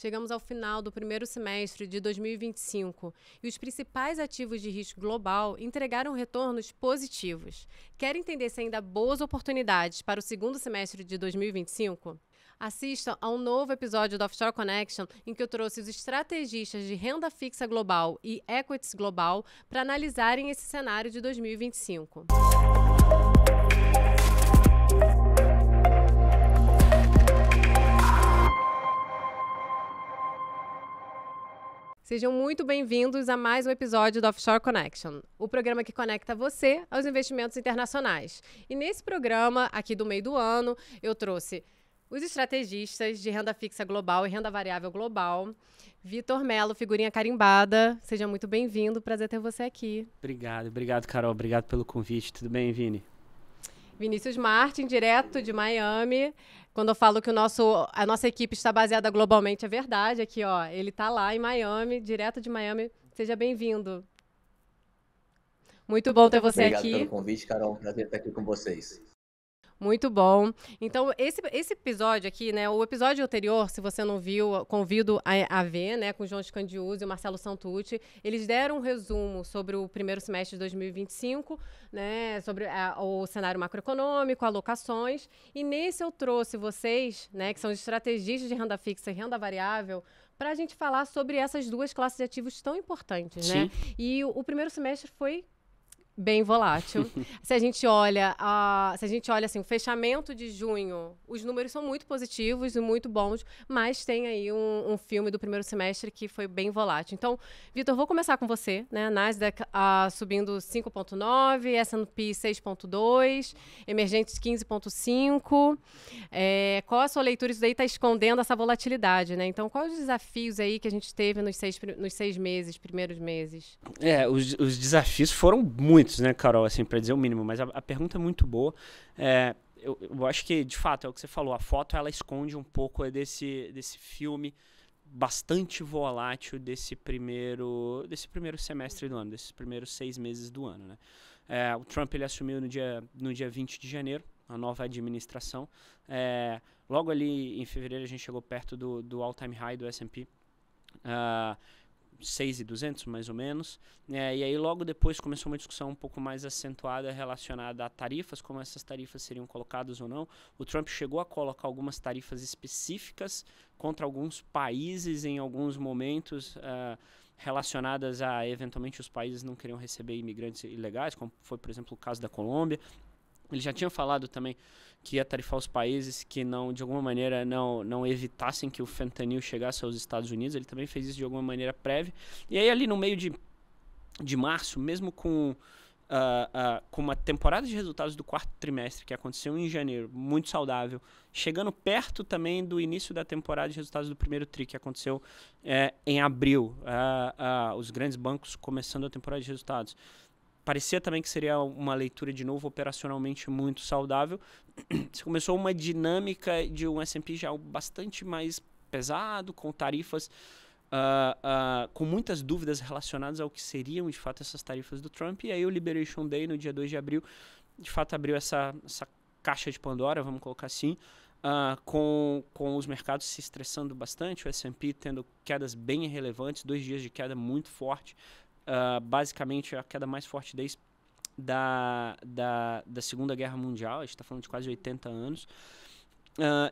Chegamos ao final do primeiro semestre de 2025 e os principais ativos de risco global entregaram retornos positivos. Quer entender se ainda há boas oportunidades para o segundo semestre de 2025? Assistam a um novo episódio do Offshore Connection em que eu trouxe os estrategistas de renda fixa global e equities global para analisarem esse cenário de 2025. Sejam muito bem-vindos a mais um episódio do Offshore Connection, o programa que conecta você aos investimentos internacionais. E nesse programa, aqui do meio do ano, eu trouxe os estrategistas de renda fixa global e renda variável global. Vitor Mello, figurinha carimbada, seja muito bem-vindo, prazer ter você aqui. Obrigado, Carol, obrigado pelo convite. Tudo bem, Vini? Vinícius Martin, direto de Miami. Quando eu falo que a nossa equipe está baseada globalmente, é verdade. Aqui, ó, ele está lá em Miami, direto de Miami. Seja bem-vindo. Muito bom ter você aqui. Obrigado pelo convite, Carol. Prazer estar aqui com vocês. Muito bom. Então, esse episódio aqui, né, o episódio anterior, se você não viu, convido a ver, né, com o João Scandiuzzi e o Marcelo Santucci. Eles deram um resumo sobre o primeiro semestre de 2025, né, sobre o cenário macroeconômico, alocações. E nesse eu trouxe vocês, né, que são estrategistas de renda fixa e renda variável, para a gente falar sobre essas duas classes de ativos tão importantes, Sim. né? E o primeiro semestre foi bem volátil. Se a gente olha assim, o fechamento de junho, os números são muito positivos e muito bons, mas tem aí um filme do primeiro semestre que foi bem volátil. Então, Vitor, vou começar com você, né? Nasdaq subindo 5,9, S&P 6,2, Emergentes 15,5. Qual a sua leitura? Isso daí está escondendo essa volatilidade, né? Então, quais os desafios aí que a gente teve nos seis primeiros meses? Os desafios foram muitos, né, Carol, assim, para dizer o mínimo, mas a pergunta é muito boa. Eu acho que, de fato, é o que você falou, a foto ela esconde um pouco desse filme bastante volátil desse primeiro semestre do ano, desses primeiros 6 meses do ano, né? O Trump ele assumiu no dia 20 de janeiro, a nova administração. Logo ali em fevereiro a gente chegou perto do all-time high do S&P. 6.200 mais ou menos, e aí logo depois começou uma discussão um pouco mais acentuada relacionada a tarifas, como essas tarifas seriam colocadas ou não. O Trump chegou a colocar algumas tarifas específicas contra alguns países em alguns momentos, relacionadas a, eventualmente, os países não queriam receber imigrantes ilegais, como foi, por exemplo, o caso da Colômbia. Ele já tinha falado também que ia tarifar os países que não, de alguma maneira, não evitassem que o fentanil chegasse aos Estados Unidos. Ele também fez isso de alguma maneira prévia. E aí ali no meio de março, mesmo com uma temporada de resultados do quarto trimestre, que aconteceu em janeiro, muito saudável, chegando perto também do início da temporada de resultados do primeiro tri, que aconteceu em abril, os grandes bancos começando a temporada de resultados. Parecia também que seria uma leitura, de novo, operacionalmente muito saudável. Se começou uma dinâmica de um S&P já bastante mais pesado, com tarifas, com muitas dúvidas relacionadas ao que seriam, de fato, essas tarifas do Trump. E aí o Liberation Day, no dia 2 de abril, de fato abriu essa caixa de Pandora, vamos colocar assim, com os mercados se estressando bastante, o S&P tendo quedas bem relevantes, 2 dias de queda muito forte. Basicamente a queda mais forte desde da Segunda Guerra Mundial, a gente está falando de quase 80 anos.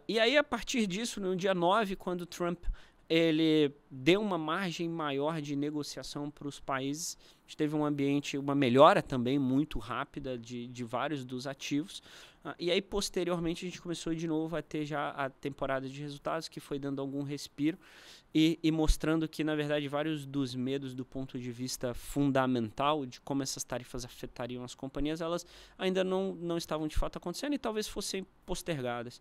E aí, a partir disso, no dia 9, quando o Trump ele deu uma margem maior de negociação para os países, a gente teve uma melhora também muito rápida de vários dos ativos. E aí, posteriormente, a gente começou de novo a ter já a temporada de resultados, que foi dando algum respiro e mostrando que, na verdade, vários dos medos do ponto de vista fundamental de como essas tarifas afetariam as companhias, elas ainda não estavam de fato acontecendo e talvez fossem postergadas.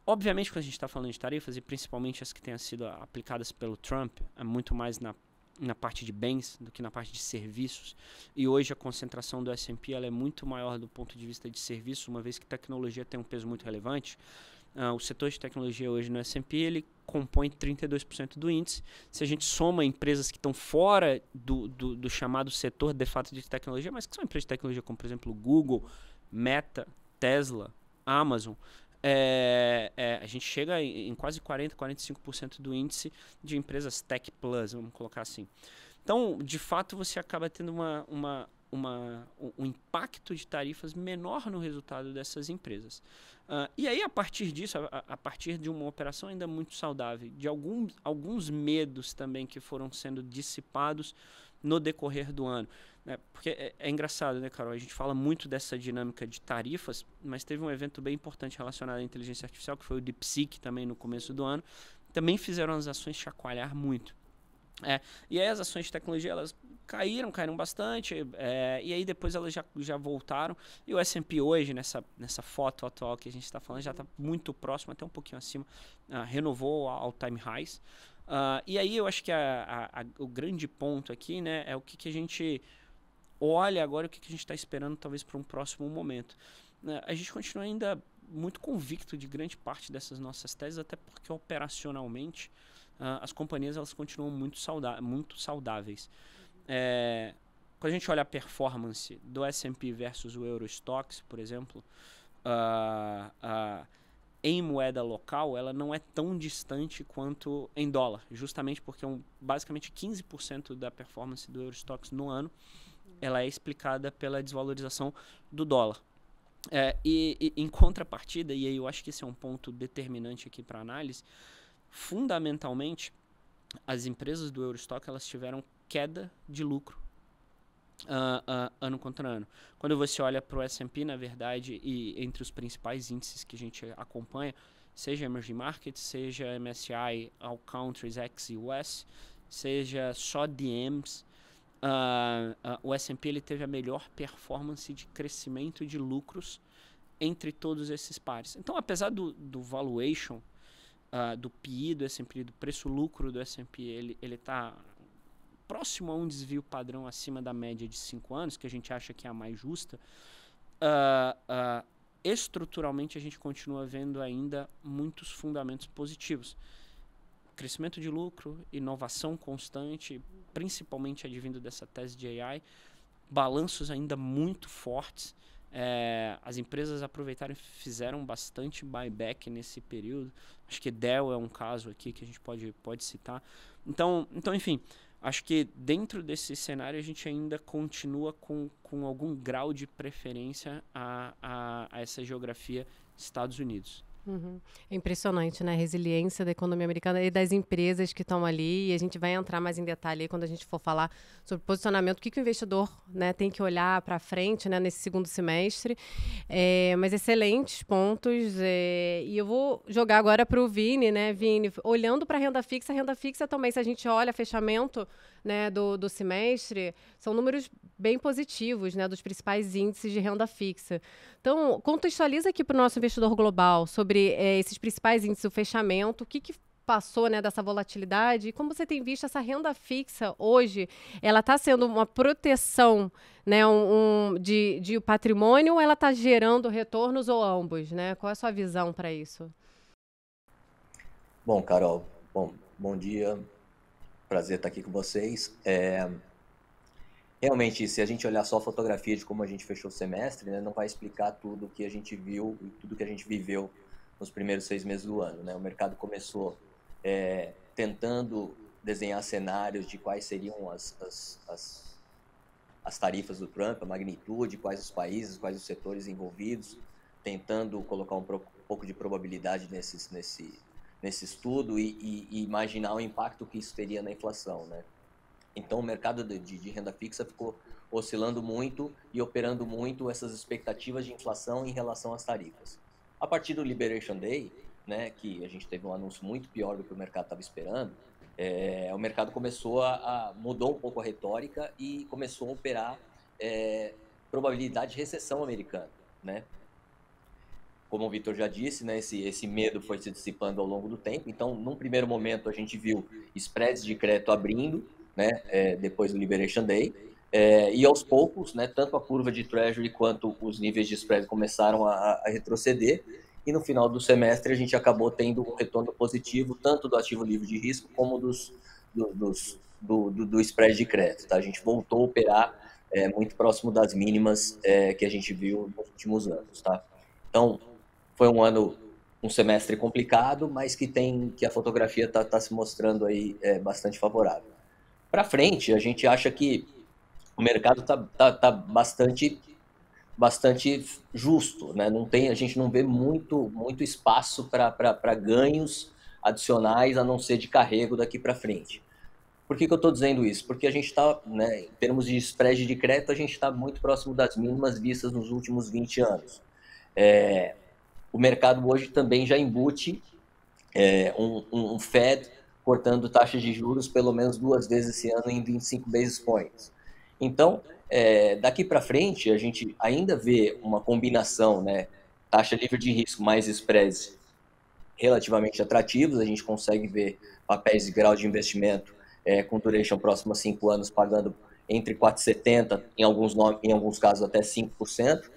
Obviamente, quando a gente está falando de tarifas, e principalmente as que tenham sido aplicadas pelo Trump, é muito mais na parte de bens do que na parte de serviços. E hoje a concentração do S&P ela é muito maior do ponto de vista de serviços, uma vez que tecnologia tem um peso muito relevante. O setor de tecnologia hoje no S&P ele compõe 32% do índice. Se a gente soma empresas que estão fora do chamado setor de fato de tecnologia, mas que são empresas de tecnologia como, por exemplo, Google, Meta, Tesla, Amazon, a gente chega em quase 40%, 45% do índice de empresas Tech Plus, vamos colocar assim. Então, de fato, você acaba tendo um impacto de tarifas menor no resultado dessas empresas. E aí, a partir disso, a partir de uma operação ainda muito saudável, de alguns medos também que foram sendo dissipados no decorrer do ano. Né? Porque é engraçado, né, Carol? A gente fala muito dessa dinâmica de tarifas, mas teve um evento bem importante relacionado à inteligência artificial, que foi o DeepSeek também no começo do ano. Também fizeram as ações chacoalhar muito. E aí as ações de tecnologia, elas caíram bastante, e aí depois elas já voltaram, e o S&P hoje, nessa foto atual que a gente está falando, já está muito próximo, até um pouquinho acima, renovou all-time highs. E aí eu acho que o grande ponto aqui, né, é o que a gente olha agora, o que a gente está esperando talvez para um próximo momento. A gente continua ainda muito convicto de grande parte dessas nossas teses, até porque operacionalmente as companhias elas continuam muito saudáveis. Quando a gente olha a performance do S&P versus o Eurostoxx, por exemplo, em moeda local, ela não é tão distante quanto em dólar, justamente porque basicamente 15% da performance do Eurostoxx no ano ela é explicada pela desvalorização do dólar. E em contrapartida, e aí eu acho que esse é um ponto determinante aqui para a análise, fundamentalmente, as empresas do Eurostoxx elas tiveram queda de lucro ano contra ano. Quando você olha para o S&P, na verdade, e entre os principais índices que a gente acompanha, seja Emerging Markets, seja MSCI All Countries ex-US, seja só DMs, o S&P ele teve a melhor performance de crescimento de lucros entre todos esses pares. Então, apesar do valuation, do PI do S&P, do preço-lucro do S&P, ele está próximo a um desvio padrão acima da média de 5 anos, que a gente acha que é a mais justa, estruturalmente a gente continua vendo ainda muitos fundamentos positivos. Crescimento de lucro, inovação constante, principalmente advindo dessa tese de AI, balanços ainda muito fortes. As empresas aproveitaram e fizeram bastante buyback nesse período. Acho que Dell é um caso aqui que a gente pode citar. Então, enfim, acho que dentro desse cenário a gente ainda continua com algum grau de preferência a essa geografia Estados Unidos. Uhum. É impressionante, né? A resiliência da economia americana e das empresas que estão ali. E a gente vai entrar mais em detalhe aí quando a gente for falar sobre posicionamento, o que o investidor, né, tem que olhar para frente, né, nesse segundo semestre. Mas excelentes pontos. E eu vou jogar agora para o Vini, né? Vini, olhando para a renda fixa também, se a gente olha fechamento, né, do semestre, são números bem positivos, né, dos principais índices de renda fixa. Então, contextualiza aqui para o nosso investidor global sobre esses principais índices, o fechamento, o que passou, né, dessa volatilidade e como você tem visto essa renda fixa hoje, ela está sendo uma proteção, né, de patrimônio ou ela está gerando retornos ou ambos, né? Qual é a sua visão para isso? Bom, Carol, bom dia, prazer estar aqui com vocês. Realmente, se a gente olhar só a fotografia de como a gente fechou o semestre, né, não vai explicar tudo que a gente viu e tudo que a gente viveu nos primeiros 6 meses do ano, né? O mercado começou tentando desenhar cenários de quais seriam as tarifas do Trump, a magnitude, quais os países, quais os setores envolvidos, tentando colocar um pouco de probabilidade nesse estudo e imaginar o impacto que isso teria na inflação, né? Então, o mercado de renda fixa ficou oscilando muito e operando muito essas expectativas de inflação em relação às tarifas. A partir do Liberation Day, né, que a gente teve um anúncio muito pior do que o mercado estava esperando, o mercado começou mudou um pouco a retórica e começou a operar probabilidade de recessão americana, né? Como o Vitor já disse, né, esse medo foi se dissipando ao longo do tempo. Então, num primeiro momento, a gente viu spreads de crédito abrindo, né, depois do Liberation Day, e aos poucos, né, tanto a curva de Treasury quanto os níveis de spread começaram a retroceder, e no final do semestre a gente acabou tendo um retorno positivo, tanto do ativo livre de risco como do spread de crédito. Tá? A gente voltou a operar muito próximo das mínimas que a gente viu nos últimos anos. Tá? Então, foi um ano um semestre complicado, mas que a fotografia tá se mostrando aí bastante favorável. Para frente, a gente acha que o mercado tá bastante justo, né? A gente não vê muito espaço para ganhos adicionais, a não ser de carrego daqui para frente. Por que eu estou dizendo isso? Porque a gente está, né, em termos de spread de crédito, a gente está muito próximo das mínimas vistas nos últimos 20 anos. O mercado hoje também já embute um Fed cortando taxas de juros pelo menos 2 vezes esse ano em 25 basis points. Então, daqui para frente, a gente ainda vê uma combinação, né, taxa livre de risco mais spreads relativamente atrativos. A gente consegue ver papéis de grau de investimento com duration próximo a 5 anos pagando entre 4,70%, em alguns casos até 5%,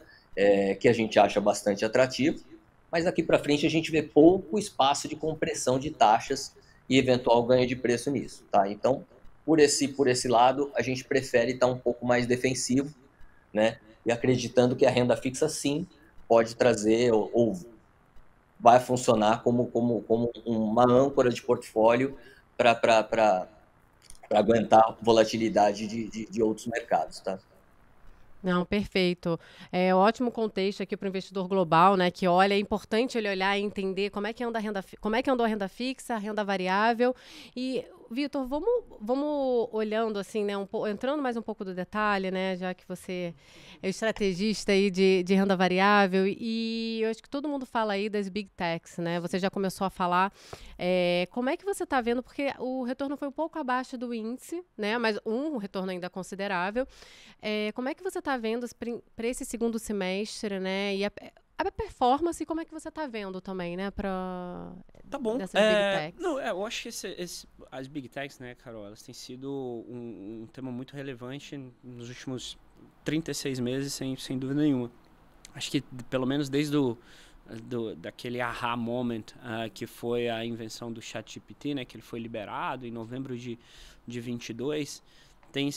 que a gente acha bastante atrativo. Mas daqui para frente a gente vê pouco espaço de compressão de taxas e eventual ganho de preço nisso, tá? Então, por esse lado, a gente prefere estar um pouco mais defensivo, né? E acreditando que a renda fixa, sim, pode trazer ou vai funcionar como uma âncora de portfólio para aguentar volatilidade de outros mercados, tá? Não, perfeito. É um ótimo contexto aqui para o investidor global, né? Que olha, é importante ele olhar e entender como é que anda como é que andou a renda fixa, a renda variável. E, Vitor, vamos olhando assim, né? Entrando mais um pouco do detalhe, né? Já que você é o estrategista aí de renda variável. E eu acho que todo mundo fala aí das big techs, né? Você já começou a falar. Como é que você está vendo? Porque o retorno foi um pouco abaixo do índice, né? Mas um retorno ainda considerável. Como é que você está vendo para esse segundo semestre, né? E a performance, como é que você está vendo também, né? Tá bom. Dessas big techs. Não, eu acho que as big techs, né, Carol, elas têm sido um tema muito relevante nos últimos 36 meses, sem dúvida nenhuma. Acho que pelo menos desde daquele aha moment, que foi a invenção do ChatGPT, né, que ele foi liberado em novembro de 22, tem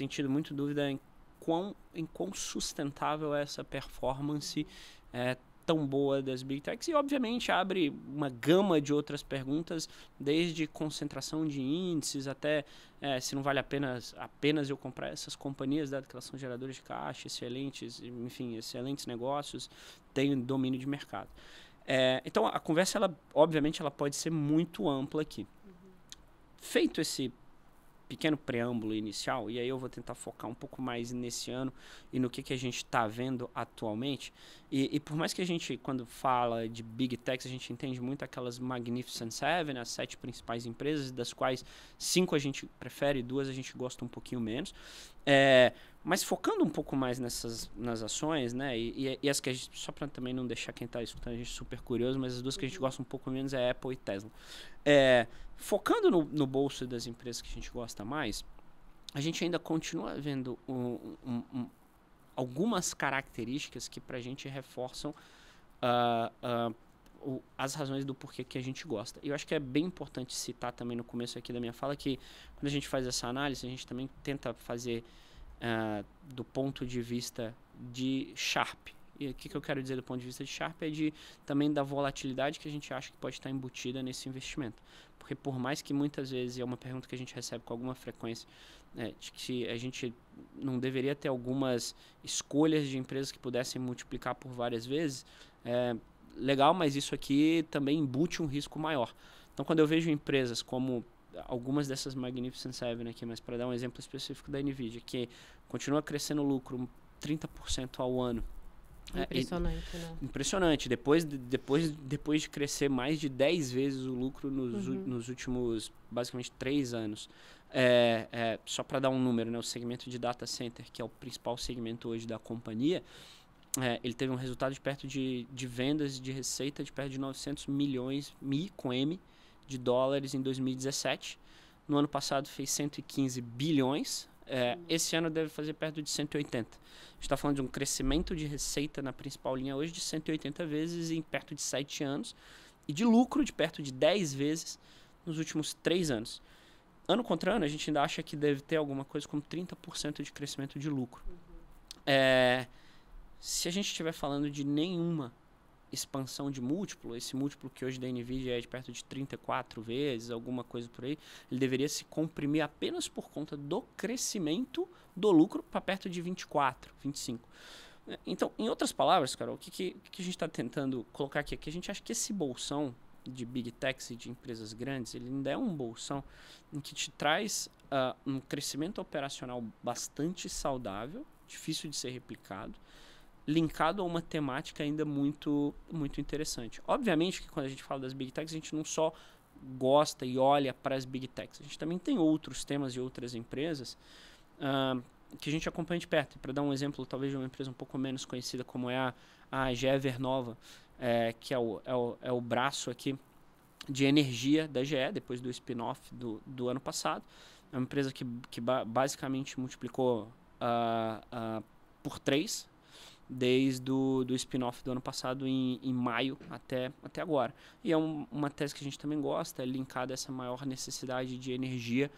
tido muita dúvida em quão sustentável é essa performance tão boa das big techs, e obviamente abre uma gama de outras perguntas, desde concentração de índices até se não vale apenas eu comprar essas companhias, dado que elas são geradoras de caixa, excelentes negócios, têm domínio de mercado. Então a conversa, obviamente, ela pode ser muito ampla aqui. Feito esse pequeno preâmbulo inicial, e aí eu vou tentar focar um pouco mais nesse ano e no que a gente está vendo atualmente. E por mais que a gente, quando fala de Big Techs, a gente entende muito aquelas Magnificent Seven, as 7 principais empresas, das quais 5 a gente prefere, 2 a gente gosta um pouquinho menos. Mas focando um pouco mais nas ações, né? E as que a gente, só para também não deixar quem está escutando a gente super curioso, mas as 2 que a gente gosta um pouco menos é Apple e Tesla. Focando no bolso das empresas que a gente gosta mais, a gente ainda continua vendo algumas características que para a gente reforçam as razões do porquê que a gente gosta. E eu acho que é bem importante citar também no começo aqui da minha fala que quando a gente faz essa análise, a gente também tenta fazer do ponto de vista de Sharpe. E o que eu quero dizer do ponto de vista de Sharpe é também da volatilidade que a gente acha que pode estar embutida nesse investimento. Porque por mais que muitas vezes, é uma pergunta que a gente recebe com alguma frequência, de que a gente não deveria ter algumas escolhas de empresas que pudessem multiplicar por várias vezes, legal, mas isso aqui também embute um risco maior. Então quando eu vejo empresas como algumas dessas Magnificent Seven aqui, mas para dar um exemplo específico da NVIDIA, que continua crescendo o lucro 30% ao ano. Impressionante, né? Impressionante. Depois de crescer mais de 10 vezes o lucro nos últimos, basicamente, 3 anos. Só para dar um número, né? O segmento de data center, que é o principal segmento hoje da companhia, ele teve um resultado de vendas de receita de perto de 900 milhões, com M, de dólares em 2017. No ano passado fez 115 bilhões. Esse ano deve fazer perto de 180. A gente está falando de um crescimento de receita na principal linha hoje de 180 vezes em perto de 7 anos e de lucro de perto de 10 vezes nos últimos 3 anos. Ano contra ano, a gente ainda acha que deve ter alguma coisa como 30% de crescimento de lucro. Se a gente estiver falando de nenhuma expansão de múltiplo, esse múltiplo que hoje da NVIDIA é de perto de 34 vezes, alguma coisa por aí, ele deveria se comprimir apenas por conta do crescimento do lucro para perto de 24, 25. Então, em outras palavras, Carol, o que a gente está tentando colocar aqui é que a gente acha que esse bolsão de Big Techs e de empresas grandes, ele ainda é um bolsão em que te traz um crescimento operacional bastante saudável, difícil de ser replicado, linkado a uma temática ainda muito, muito interessante. Obviamente que quando a gente fala das Big Techs, a gente não só gosta e olha para as Big Techs, a gente também tem outros temas e outras empresas que a gente acompanha de perto. Para dar um exemplo, talvez de uma empresa um pouco menos conhecida, como é a GE Vernova, que é o braço aqui de energia da GE, depois do spin-off do ano passado. É uma empresa que basicamente multiplicou por 3 desde o spin-off do ano passado em maio até agora. E é uma tese que a gente também gosta, é linkada a essa maior necessidade de energia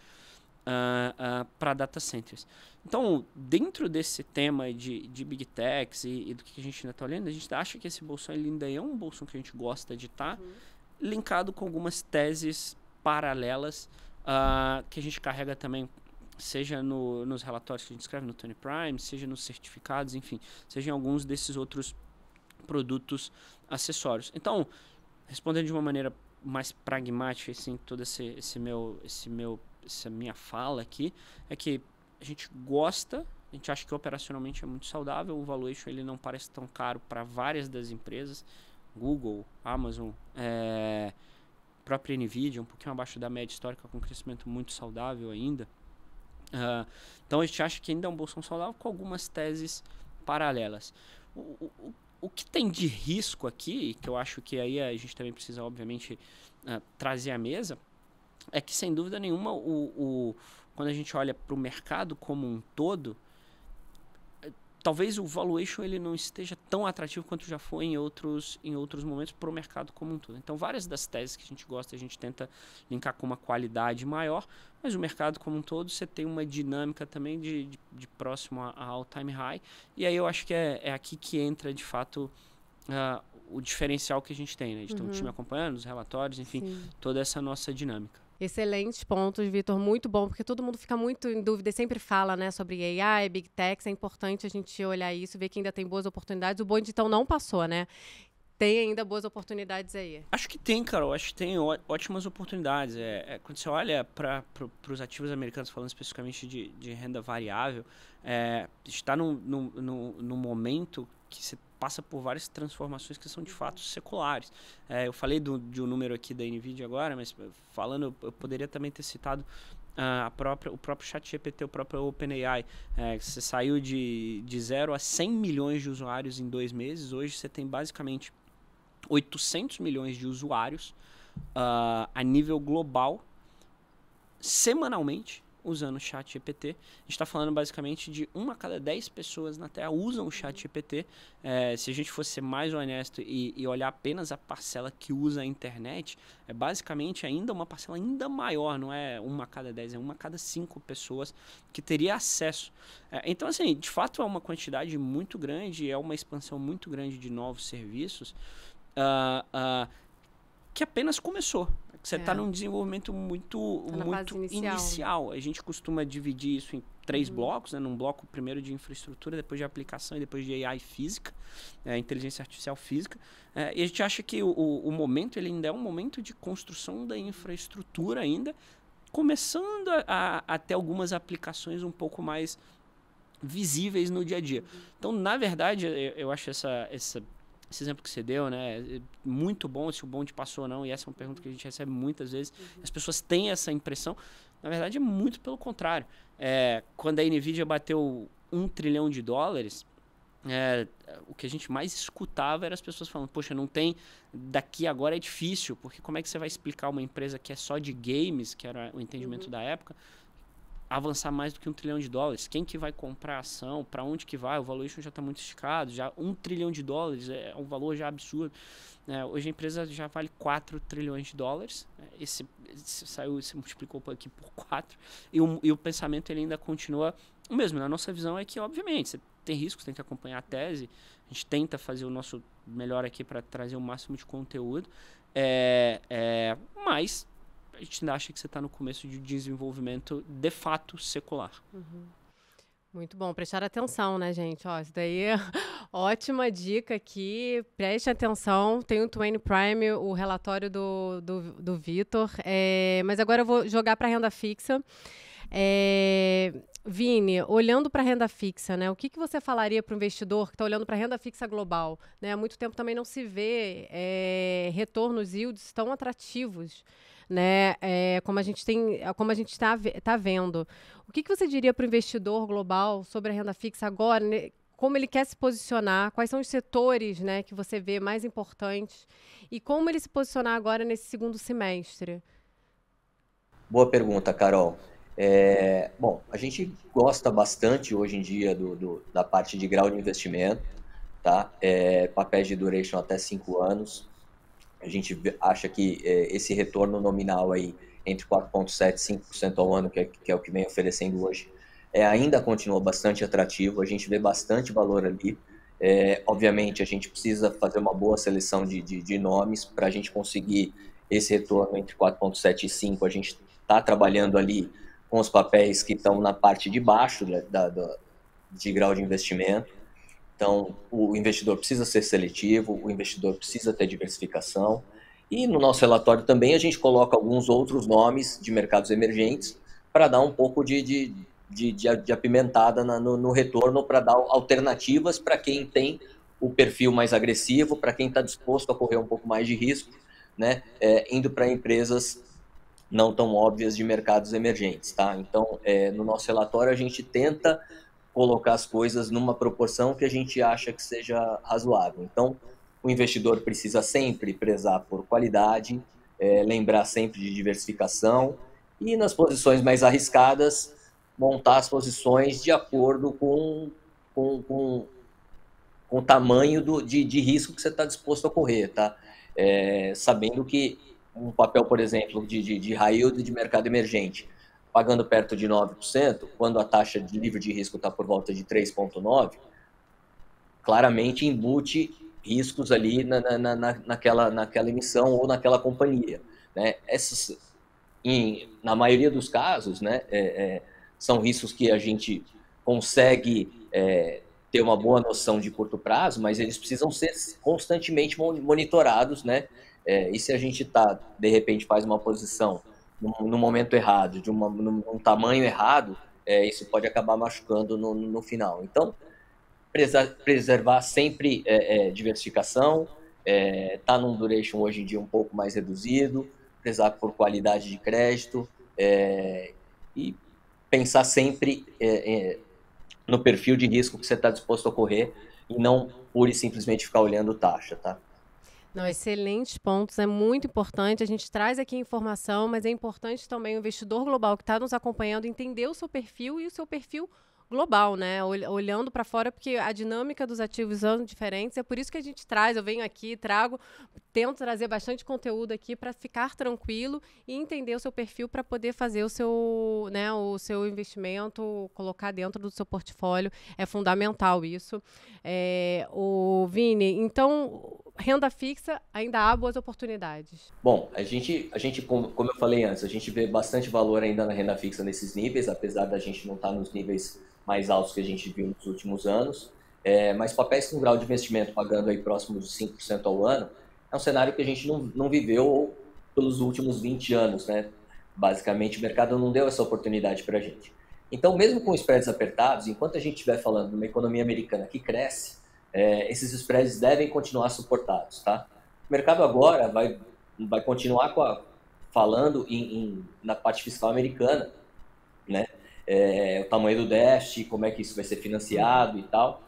para data centers. Então, dentro desse tema de Big Techs e do que a gente ainda está olhando, a gente acha que esse bolsão ainda é um bolsão que a gente gosta de estar linkado com algumas teses paralelas que a gente carrega também, seja nos relatórios que a gente escreve no Tony Prime, seja nos certificados, enfim, seja em alguns desses outros produtos acessórios. Então, respondendo de uma maneira mais pragmática, assim, toda essa minha fala aqui, é que a gente gosta, a gente acha que operacionalmente é muito saudável, o valuation ele não parece tão caro para várias das empresas, Google, Amazon, própria NVIDIA, um pouquinho abaixo da média histórica, com um crescimento muito saudável ainda. Então a gente acha que ainda é um bolsão saudável com algumas teses paralelas. O que tem de risco aqui, que eu acho que aí a gente também precisa, obviamente, trazer à mesa, é que, sem dúvida nenhuma, quando a gente olha para o mercado como um todo, talvez o valuation ele não esteja tão atrativo quanto já foi em outros momentos para o mercado como um todo. Então, várias das teses que a gente gosta, a gente tenta linkar com uma qualidade maior, mas o mercado como um todo, você tem uma dinâmica também de próximo a all-time high. E aí eu acho que é aqui que entra, de fato, o diferencial que a gente tem, né? De ter um time acompanhando, os relatórios, enfim, toda essa nossa dinâmica. Excelentes pontos, Vitor, muito bom, porque todo mundo fica muito em dúvida e sempre fala, né, sobre AI, Big Techs, é importante a gente olhar isso, ver que ainda tem boas oportunidades. O bonde, então, não passou, né? Tem ainda boas oportunidades aí? Acho que tem, Carol, acho que tem ótimas oportunidades. Quando você olha para os ativos americanos, falando especificamente de renda variável, está num momento que você passa por várias transformações que são de fato seculares. Eu falei de um número aqui da NVIDIA agora, mas falando, eu poderia também ter citado o próprio ChatGPT, o próprio OpenAI. Você saiu de 0 a 100 milhões de usuários em 2 meses, hoje você tem basicamente 800 milhões de usuários a nível global, semanalmente, usando o ChatGPT. A gente está falando basicamente de 1 a cada 10 pessoas na Terra usam o ChatGPT. Se a gente fosse ser mais honesto e olhar apenas a parcela que usa a internet, é basicamente ainda uma parcela ainda maior, não é 1 a cada 10, é 1 a cada 5 pessoas que teria acesso. Então, assim, de fato é uma quantidade muito grande, é uma expansão muito grande de novos serviços que apenas começou. Você está num desenvolvimento muito inicial. A gente costuma dividir isso em 3 blocos, né? Num bloco primeiro de infraestrutura, depois de aplicação e depois de AI física, inteligência artificial física. E a gente acha que o momento ele ainda é um momento de construção da infraestrutura ainda, começando a ter algumas aplicações um pouco mais visíveis no dia a dia. Então, na verdade, eu acho esse exemplo que você deu, né, é muito bom, se o bonde passou ou não, e essa é uma pergunta que a gente recebe muitas vezes. As pessoas têm essa impressão. Na verdade, é muito pelo contrário. Quando a NVIDIA bateu $1 trilhão, o que a gente mais escutava era as pessoas falando, poxa, não tem, daqui agora é difícil, porque como é que você vai explicar uma empresa que é só de games, que era o entendimento da época, avançar mais do que $1 trilhão? Quem que vai comprar a ação? Para onde que vai? O valuation já está muito esticado. Já $1 trilhão é um valor já absurdo. Hoje a empresa já vale $4 trilhões. Esse multiplicou aqui por 4. E o pensamento ele ainda continua o mesmo. Na nossa visão é que, obviamente, você tem riscos, tem que acompanhar a tese. A gente tenta fazer o nosso melhor aqui para trazer o máximo de conteúdo. Mas a gente ainda acha que você está no começo de desenvolvimento de fato secular. Muito bom, prestar atenção, né, gente? Ó, isso daí é ótima dica aqui. Preste atenção. Tem o Twain Prime, o relatório do Vitor. Mas agora eu vou jogar para renda fixa. Vini, olhando para a renda fixa, né, o que você falaria para o investidor que está olhando para a renda fixa global? Né? Há muito tempo também não se vê retornos yields tão atrativos, né? Como a gente está vendo. O que você diria para o investidor global sobre a renda fixa agora? Né? Como ele quer se posicionar? Quais são os setores, né, que você vê mais importantes? E como ele se posicionar agora nesse segundo semestre? Boa pergunta, Carol. Bom, a gente gosta bastante hoje em dia da parte de grau de investimento, tá? Papéis de duration até 5 anos. A gente acha que esse retorno nominal aí entre 4,7% e 5% ao ano, que é o que vem oferecendo hoje, ainda continua bastante atrativo. A gente vê bastante valor ali. Obviamente, a gente precisa fazer uma boa seleção de nomes para a gente conseguir esse retorno entre 4,7% e 5%. A gente está trabalhando ali com os papéis que estão na parte de baixo de grau de investimento. Então, o investidor precisa ser seletivo, o investidor precisa ter diversificação. E no nosso relatório também a gente coloca alguns outros nomes de mercados emergentes para dar um pouco de apimentada no retorno, para dar alternativas para quem tem o perfil mais agressivo, para quem está disposto a correr um pouco mais de risco, né, indo para empresas não tão óbvias de mercados emergentes, tá? Então, no nosso relatório a gente tenta colocar as coisas numa proporção que a gente acha que seja razoável. Então, o investidor precisa sempre prezar por qualidade, lembrar sempre de diversificação e, nas posições mais arriscadas, montar as posições de acordo com o tamanho de risco que você está disposto a correr, tá? Sabendo que um papel, por exemplo, de high yield de mercado emergente, pagando perto de 9%, quando a taxa de livre de risco está por volta de 3,9%, claramente embute riscos ali naquela emissão ou naquela companhia, né? Na maioria dos casos, né, são riscos que a gente consegue ter uma boa noção de curto prazo, mas eles precisam ser constantemente monitorados, né? E se a gente de repente faz uma posição no momento errado, num tamanho errado, isso pode acabar machucando no final. Então, preservar sempre diversificação, tá num duration hoje em dia um pouco mais reduzido, prezar por qualidade de crédito, e pensar sempre no perfil de risco que você está disposto a correr e não pura e simplesmente ficar olhando taxa, tá? Não, excelentes pontos, é muito importante. A gente traz aqui informação, mas é importante também o investidor global que está nos acompanhando entender o seu perfil e o seu perfil global, né? Olhando para fora, porque a dinâmica dos ativos são diferentes. É por isso que a gente traz, eu venho aqui, tento trazer bastante conteúdo aqui para ficar tranquilo e entender o seu perfil para poder fazer o seu investimento, colocar dentro do seu portfólio. É fundamental isso. O Vini, então, renda fixa, ainda há boas oportunidades? Bom, a gente como eu falei antes, a gente vê bastante valor ainda na renda fixa nesses níveis, apesar da gente não estar nos níveis mais altos que a gente viu nos últimos anos, mas papéis com grau de investimento pagando aí próximo de 5% ao ano, é um cenário que a gente não viveu pelos últimos 20 anos, né? Basicamente, o mercado não deu essa oportunidade para a gente. Então, mesmo com spreads apertados, enquanto a gente estiver falando de uma economia americana que cresce, esses spreads devem continuar suportados, tá? O mercado agora vai continuar falando na parte fiscal americana, né? O tamanho do déficit, como é que isso vai ser financiado e tal.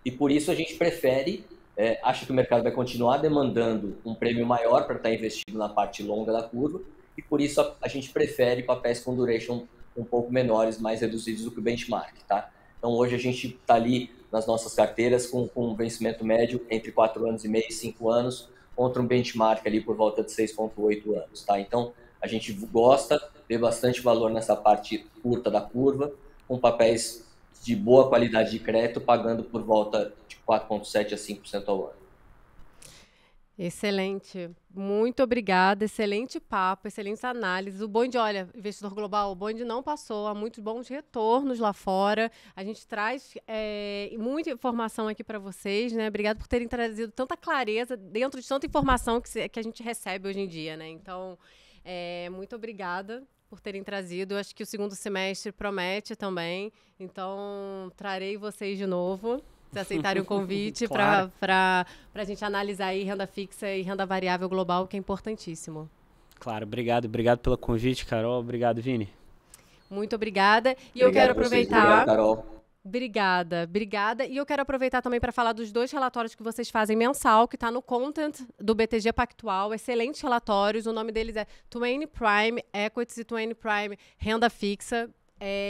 E por isso a gente prefere, acha que o mercado vai continuar demandando um prêmio maior para estar investido na parte longa da curva, e por isso a gente prefere papéis com duration um pouco menores, mais reduzidos do que o benchmark, tá? Então hoje a gente está ali nas nossas carteiras com um vencimento médio entre 4 anos e meio e 5 anos, contra um benchmark ali por volta de 6,8 anos, tá? Então a gente gosta, vê bastante valor nessa parte curta da curva, com papéis de boa qualidade de crédito, pagando por volta de 4,7% a 5% ao ano. Excelente. Muito obrigada. Excelente papo, excelente análise. O bonde, olha, investidor global, o bonde não passou. Há muitos bons retornos lá fora. A gente traz muita informação aqui para vocês, né? Obrigado por terem trazido tanta clareza dentro de tanta informação que a gente recebe hoje em dia, né? Então, muito obrigada por terem trazido. Eu acho que o segundo semestre promete também. Então, trarei vocês de novo. Se aceitarem o convite Claro. para a gente analisar aí renda fixa e renda variável global, que é importantíssimo. Claro, obrigado pelo convite, Carol. Obrigado, Vini. Muito obrigada. E Obrigado eu quero a vocês. aproveitar. Obrigado, Carol. Obrigada. E eu quero aproveitar também para falar dos 2 relatórios que vocês fazem mensal, que está no content do BTG Pactual. Excelentes relatórios. O nome deles é 20 Prime Equities e 20 Prime Renda Fixa.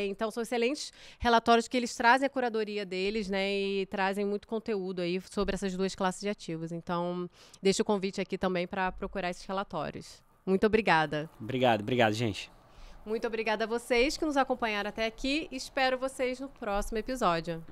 Então, são excelentes relatórios que eles trazem a curadoria deles, né? E trazem muito conteúdo aí sobre essas 2 classes de ativos. Então, deixo o convite aqui também para procurar esses relatórios. Muito obrigada. Obrigado, gente. Muito obrigada a vocês que nos acompanharam até aqui. Espero vocês no próximo episódio.